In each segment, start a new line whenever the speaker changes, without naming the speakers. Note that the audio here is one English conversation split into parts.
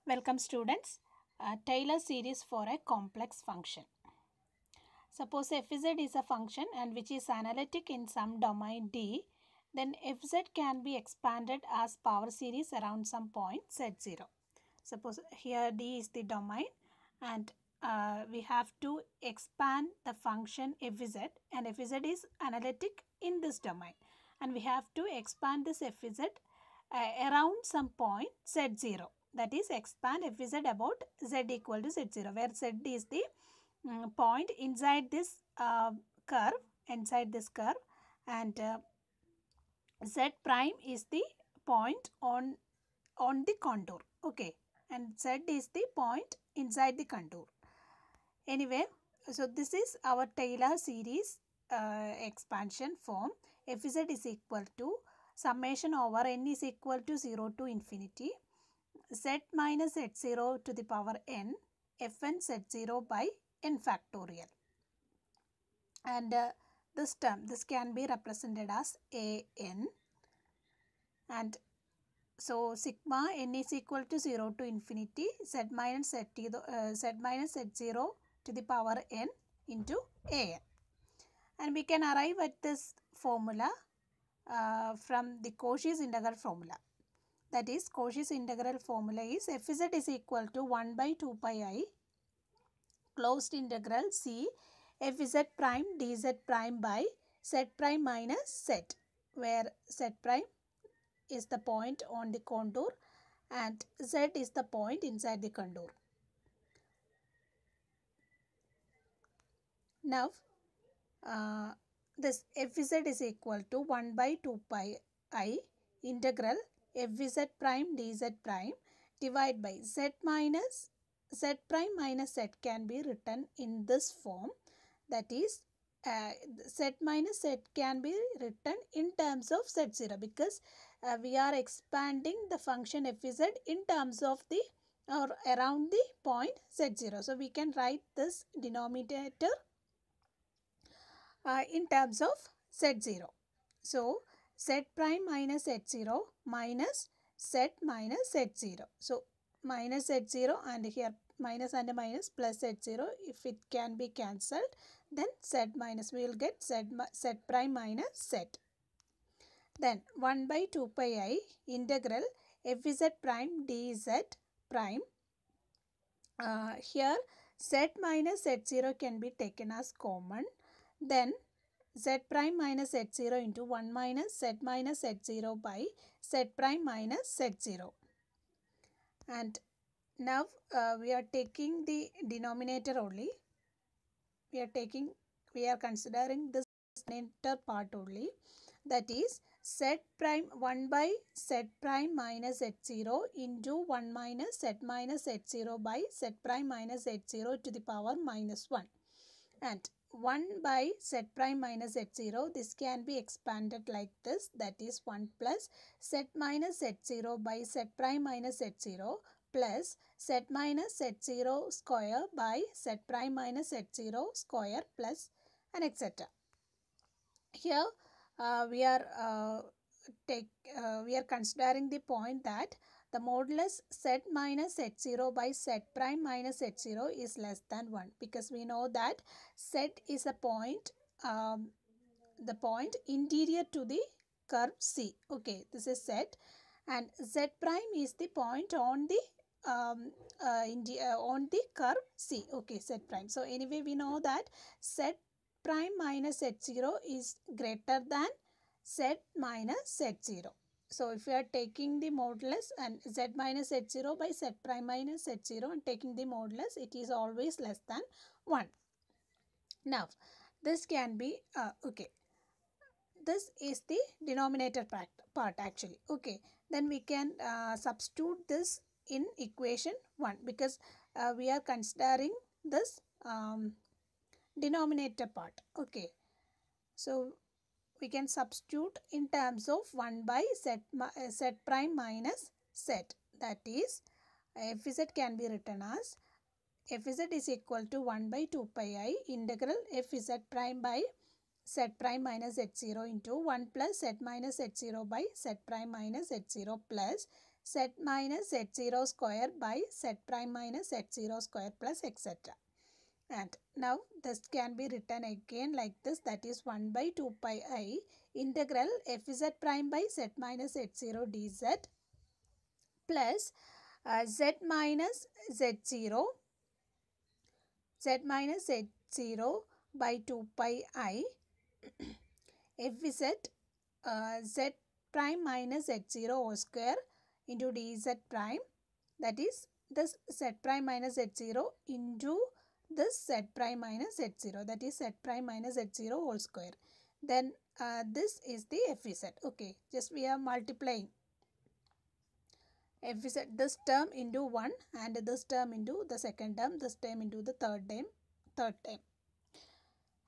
Welcome students. Taylor series for a complex function. Suppose fz is a function and which is analytic in some domain D, then fz can be expanded as power series around some point z0. Suppose here D is the domain and we have to expand the function fz, and fz is analytic in this domain, and we have to expand this fz around some point z0, that is expand fz about z equal to z0, where z is the point inside this curve, and z prime is the point on the contour. Okay, and z is the point inside the contour. Anyway, so this is our Taylor series expansion form. Fz is equal to summation over n is equal to 0 to infinity z minus z0 to the power n fn z0 by n factorial. And this term, this can be represented as an, and so sigma n is equal to 0 to infinity z minus z0 to the power n into an. And we can arrive at this formula from the Cauchy's integral formula. That is, Cauchy's integral formula is fz is equal to 1 by 2 pi I closed integral c fz prime dz prime by z prime minus z, where z prime is the point on the contour and z is the point inside the contour. Now, this fz is equal to 1 by 2 pi I integral fz prime dz prime divided by z prime minus z can be written in this form. That is, z minus z can be written in terms of z0, because we are expanding the function fz in terms of the or around the point z0. So we can write this denominator in terms of z0. So z prime minus z0 minus z minus z0. So minus z0, and here minus and minus plus z0, if it can be cancelled, then z minus, we will get z prime minus z. Then 1 by 2 pi I integral fz prime dz prime. Here z minus z0 can be taken as common. Then z prime minus z0 into 1 minus z0 by z prime minus z0. And now we are taking the denominator only. We are considering this denominator part only. That is z prime 1 by z prime minus z0 into 1 minus z0 by z prime minus z0 to the power minus 1. And 1 by z prime minus z0, this can be expanded like this. That is 1 plus z minus z0 by z prime minus z0 plus z minus z0 square by z prime minus z0 square plus and etc. Here we are considering the point that the modulus z minus z0 by z prime minus z0 is less than 1, because we know that z is a point, the point interior to the curve C. Okay, this is z, and z prime is the point on the on the curve C. Okay, z prime. So anyway, we know that z prime minus z0 is greater than z minus z0. So if we are taking the modulus and z minus z0 by z prime minus z0 and taking the modulus, it is always less than 1. Now, this can be, okay, this is the denominator part actually. Okay, then we can substitute this in equation 1, because we are considering this denominator part. Okay, so we can substitute in terms of 1 by z prime minus z. That is, fz can be written as fz is equal to 1 by 2 pi I integral fz prime by z prime minus z0 into 1 plus z minus z0 by z prime minus z0 plus z minus z0 square by z prime minus z0 square plus etc. And now this can be written again like this, that is 1 by 2 pi I integral fz prime by z minus z0 dz plus z minus z0 by 2 pi I fz z prime minus z0 whole square into dz prime, that is this z prime minus z0 into this z prime minus z0, that is z prime minus z0 whole square. Then this is the fz. Okay, just we are multiplying fz, this term into 1 and this term into the second term, this term into the third term,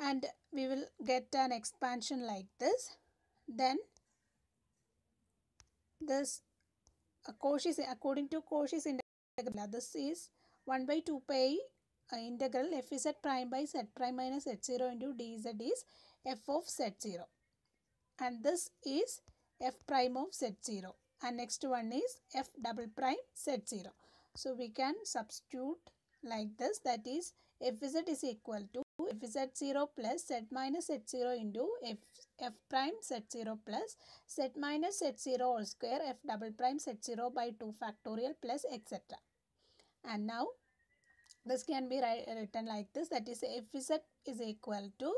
and we will get an expansion like this. Then this Cauchy's, according to Cauchy's integral, this is 1 by 2 pi integral fz prime by z prime minus z0 into dz is f of z0, and this is f prime of z0, and next one is f double prime z0. So we can substitute like this, that is fz is equal to fz0 plus z minus z0 into f prime z0 plus z minus z0 whole square f double prime z0 by 2 factorial plus etc. And now this can be written like this, that is fz is equal to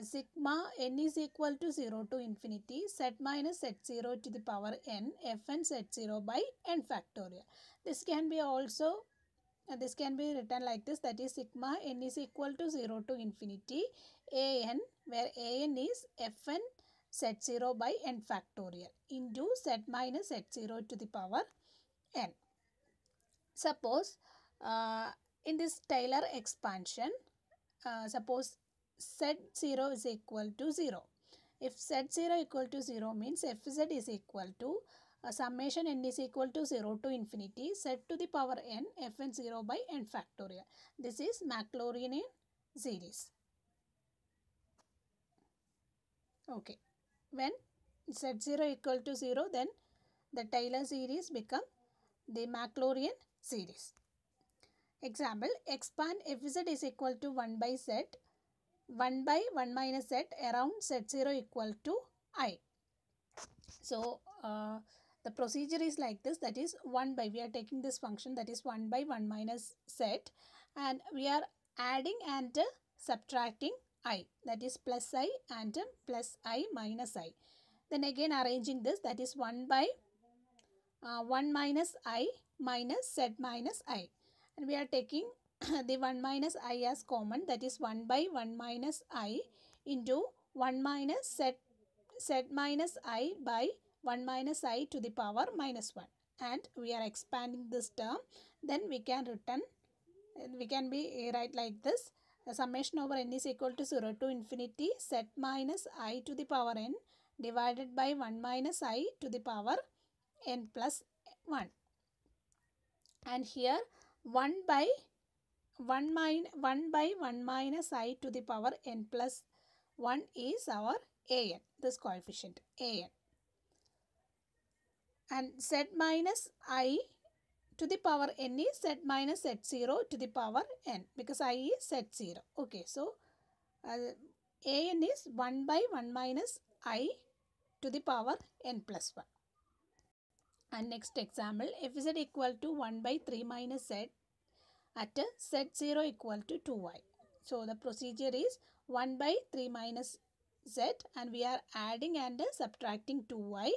sigma n is equal to 0 to infinity z minus z0 to the power n fn z0 by n factorial. This can be also this can be written like this, that is sigma n is equal to 0 to infinity an, where an is fn z0 by n factorial into z minus z0 to the power n. Suppose in this Taylor expansion, suppose z0 is equal to 0. If z0 equal to 0 means fz is equal to summation n is equal to 0 to infinity z to the power n fn 0 by n factorial. This is Maclaurin series. Okay. When z0 equal to 0, then the Taylor series become the Maclaurin series. Example, expand fz is equal to 1 by z, 1 by 1 minus z around z0 equal to I. So, the procedure is like this, that is 1 by, we are taking this function, that is 1 by 1 minus z, and we are adding and subtracting I, that is plus I and plus I minus I. Then again arranging this, that is 1 by 1 minus I minus z minus I, and we are taking the 1 minus I as common, that is 1 by 1 minus I into 1 minus z minus I by 1 minus I to the power minus 1, and we are expanding this term. Then we can be write like this, the summation over n is equal to 0 to infinity z minus I to the power n divided by 1 minus I to the power n plus 1, and here 1 by 1 minus I to the power n plus 1 is our an, this coefficient an, and z minus I to the power n is z minus z0 to the power n, because I is z0. Okay, so an is 1 by 1 minus I to the power n plus 1. And next example, fz equal to 1 by 3 minus z at z0 equal to 2y. So the procedure is 1 by 3 minus z, and we are adding and subtracting 2y,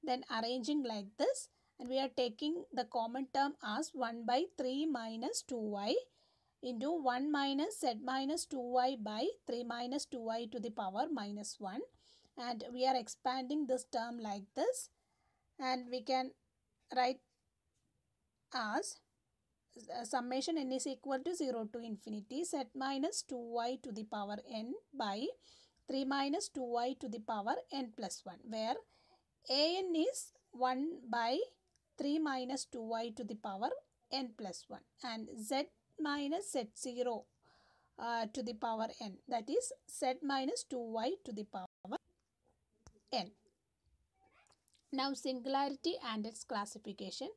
then arranging like this, and we are taking the common term as 1 by 3 minus 2y into 1 minus z minus 2y by 3 minus 2y to the power minus 1, and we are expanding this term like this, and we can write as summation n is equal to 0 to infinity z minus 2y to the power n by 3 minus 2y to the power n plus 1, where an is 1 by 3 minus 2y to the power n plus 1, and z minus z0 to the power n, that is z minus 2y to the power n. Now singularity and its classification.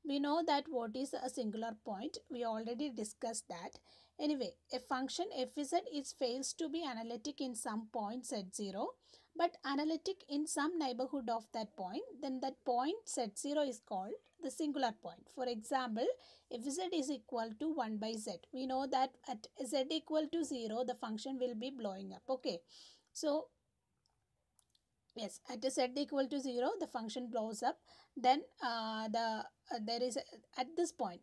We know that what is a singular point. We already discussed that. Anyway, a function fz is fails to be analytic in some point z0 but analytic in some neighborhood of that point, then that point z0 is called the singular point. For example, if z is equal to 1 by z, we know that at z equal to 0 the function will be blowing up. Okay, so yes, at z equal to 0 the function blows up. Then there is at this point,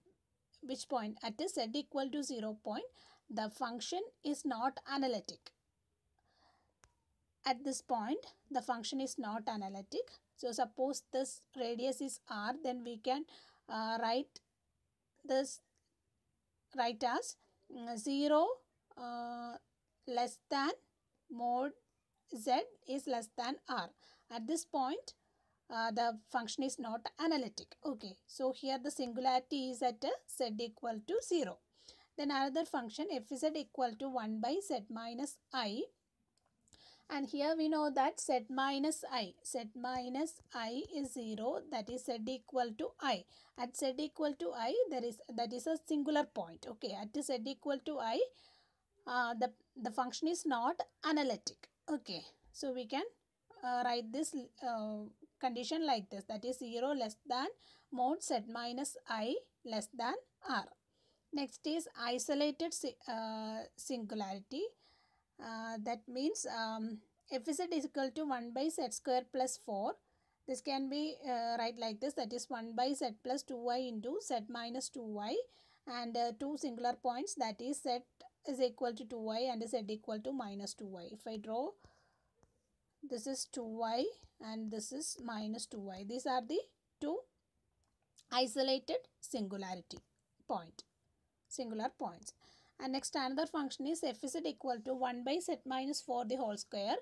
which point, at z equal to 0 point, the function is not analytic. At this point the function is not analytic. So suppose this radius is r, then we can write this as 0 less than mod z is less than r. At this point the function is not analytic. Okay, so here the singularity is at z equal to 0. Then another function fz equal to 1 by z minus I, and here we know that z minus I is 0, that is z equal to I. At z equal to I that is a singular point. Okay, at z equal to I the function is not analytic. Okay, so we can write this condition like this, that is 0 less than mod z minus I less than r. Next is isolated singularity. That means fz is equal to 1 by z square plus 4. This can be write like this, that is 1 by z plus 2y into z minus 2y, and two singular points, that is z is equal to 2y and z equal to minus 2y. If I draw, this is 2y and this is minus 2y. These are the two isolated singular points. And next another function is fz equal to 1 by z minus 4 the whole square,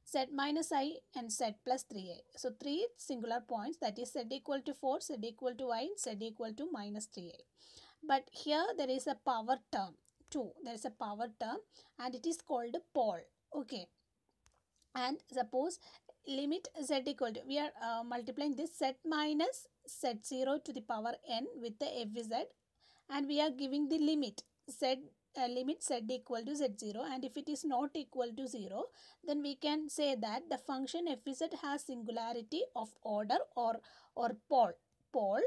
z minus I and z plus 3i. So three singular points, that is z equal to 4, z equal to I, and z equal to minus 3i. But here there is a power term too. There is a power term and it is called pole. Okay, and suppose limit z equal to, we are multiplying this z minus z0 to the power n with the fz, and we are giving the limit z equal to z0, and if it is not equal to 0, then we can say that the function fz has singularity of order or pole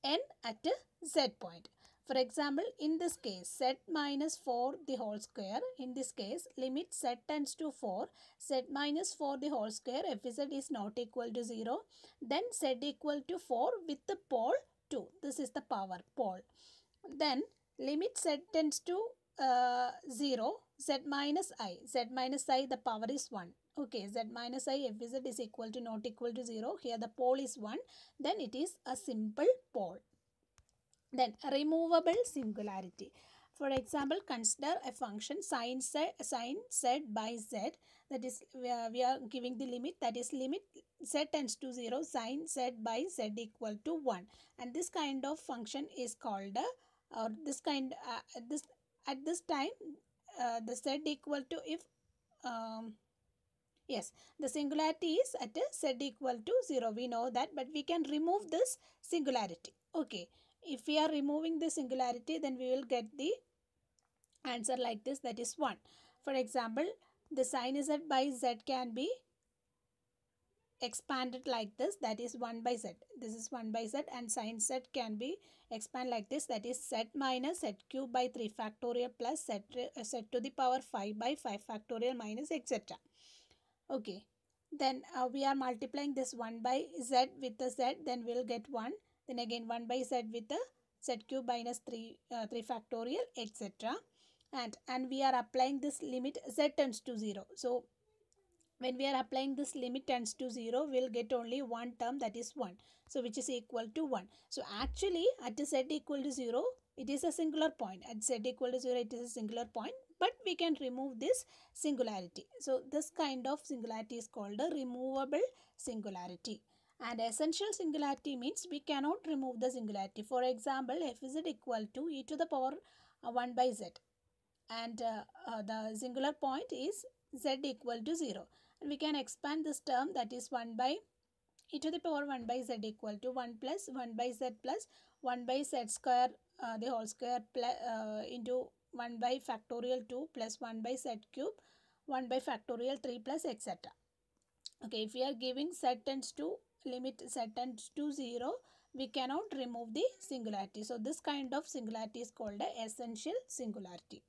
n at z point. For example, in this case z minus 4 the whole square, in this case limit z tends to 4, z minus 4 the whole square fz is not equal to 0, then z equal to 4 with the pole 2. This is the power pole. Then limit z tends to 0, z minus I the power is 1. Okay, z minus I fz is equal to not equal to 0. Here the pole is 1, then it is a simple pole. Then removable singularity. For example, consider a function sin z by z, that is we are giving the limit, that is limit z tends to 0 sin z by z equal to 1, and this kind of function is called at this time the z equal to, if yes, the singularity is at z equal to 0, we know that, but we can remove this singularity. Okay, if we are removing the singularity, then we will get the answer like this, that is 1. For example, the sin z by z can be expanded like this, that is 1 by z. This is 1 by z, and sin z can be expanded like this, that is z minus z cube by 3 factorial plus z to the power 5 by 5 factorial minus etc. Okay, then we are multiplying this 1 by z with the z, then we will get 1. Then again 1 by z with the z cube minus 3 factorial etc. And we are applying this limit z tends to 0. So when we are applying this limit tends to 0, we will get only one term, that is 1. So which is equal to 1. So actually at z equal to 0, it is a singular point. At z equal to 0, it is a singular point, but we can remove this singularity. So this kind of singularity is called a removable singularity. And essential singularity means we cannot remove the singularity. For example, fz equal to e to the power 1 by z, and the singular point is z equal to 0. And we can expand this term, that is 1 by e to the power 1 by z equal to 1 plus 1 by z plus 1 by z square the whole square into 1 by factorial 2 plus 1 by z cube 1 by factorial 3 plus etc. Okay, if we are giving z tends to limit z tends to 0, we cannot remove the singularity. So this kind of singularity is called a essential singularity.